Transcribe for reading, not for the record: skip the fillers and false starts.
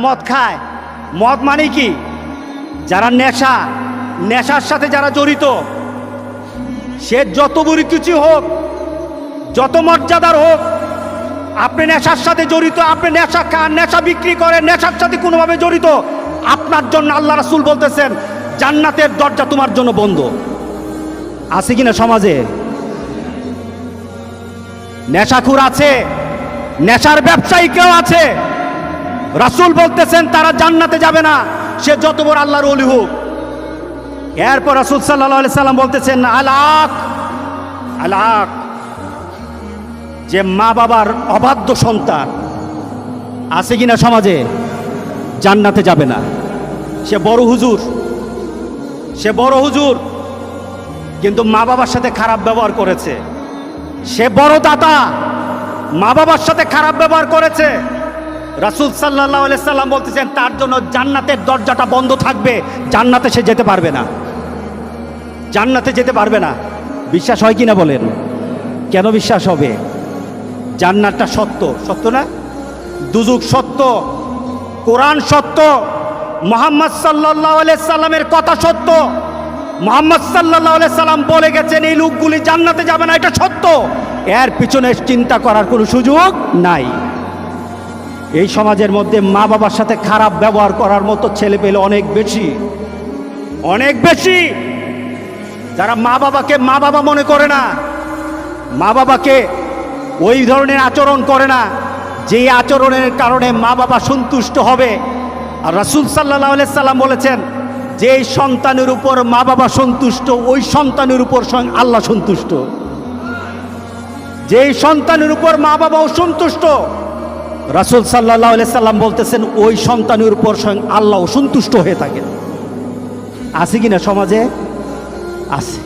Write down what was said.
মদ খায়। মদ মানে কি? যারা নেশার সাথে যারা জড়িত, সে যত বড় কিছু হোক, যত মর্যাদার হোক, আপনি নেশার সাথে জড়িত, আপনি নেশা খান, নেশা বিক্রি করেন, নেশার সাথে কোনোভাবে জড়িত, আপনার জন্য আল্লাহ রাসূল বলতেছেন জান্নাতের দরজা তোমার জন্য বন্ধ। আছে কিনা সমাজে? নেশাখোর আছে, নেশার ব্যবসায়ী কেউ আছে, রাসূল বলতেছেন তারা জান্নাতে যাবে না, সে যত বড় আল্লাহর ওলি হোক। এরপর রাসূল সাল্লাল্লাহু আলাইহি সাল্লাম বলতেছেন আলাক, যে মা বাবার অবাধ্য সন্তান আছে কিনা সমাজে, জান্নাতে যাবে না। সে বড় হুজুর কিন্তু মা বাবার সাথে খারাপ ব্যবহার করেছে। সে বড় দাতা, মা বাবার সাথে খারাপ ব্যবহার করেছে। রাসূল সাল্লাল্লাহু আলাইহি সাল্লাম বলতেছেন তার জন্য জান্নাতের দরজাটা বন্ধ থাকবে, জান্নাতে সে যেতে পারবে না, জান্নাতে যেতে পারবে না। বিশ্বাস হয় কিনা বলেন? কেন বিশ্বাস হবে? জান্নাতটা সত্য, সত্য না? দুজক সত্য, কোরআন সত্য, মুহাম্মদ সাল্লাল্লাহু আলাইহি সাল্লামের কথা সত্য। মুহাম্মদ সাল্লাল্লাহু আলাইহি সাল্লাম বলে গেছেন এই লোকগুলি জান্নাতে যাবে না, এটা সত্য। এর পিছনে চিন্তা করার কোনো সুযোগ নাই। এই সমাজের মধ্যে মা বাবার সাথে খারাপ ব্যবহার করার মতো ছেলে পেলে অনেক বেশি, যারা মা বাবাকে মা বাবা মনে করে না, মা বাবাকে ওই ধরনের আচরণ করে না যে আচরণের কারণে মা বাবা সন্তুষ্ট হবে। আর রাসূল সাল্লাল্লাহু আলাইহি সাল্লাম বলেছেন যে সন্তানের উপর মা বাবা সন্তুষ্ট, ওই সন্তানের উপর স্বয়ং আল্লাহ সন্তুষ্ট। যে সন্তানের উপর মা বাবা অসন্তুষ্ট, রাসূল সাল্লাল্লাহু আলাইহি সাল্লাম বলতেছেন ওই সন্তানের উপর স্বয়ং আল্লাহ অসন্তুষ্ট হয়ে থাকেন। আছে কিনা সমাজে? আছে।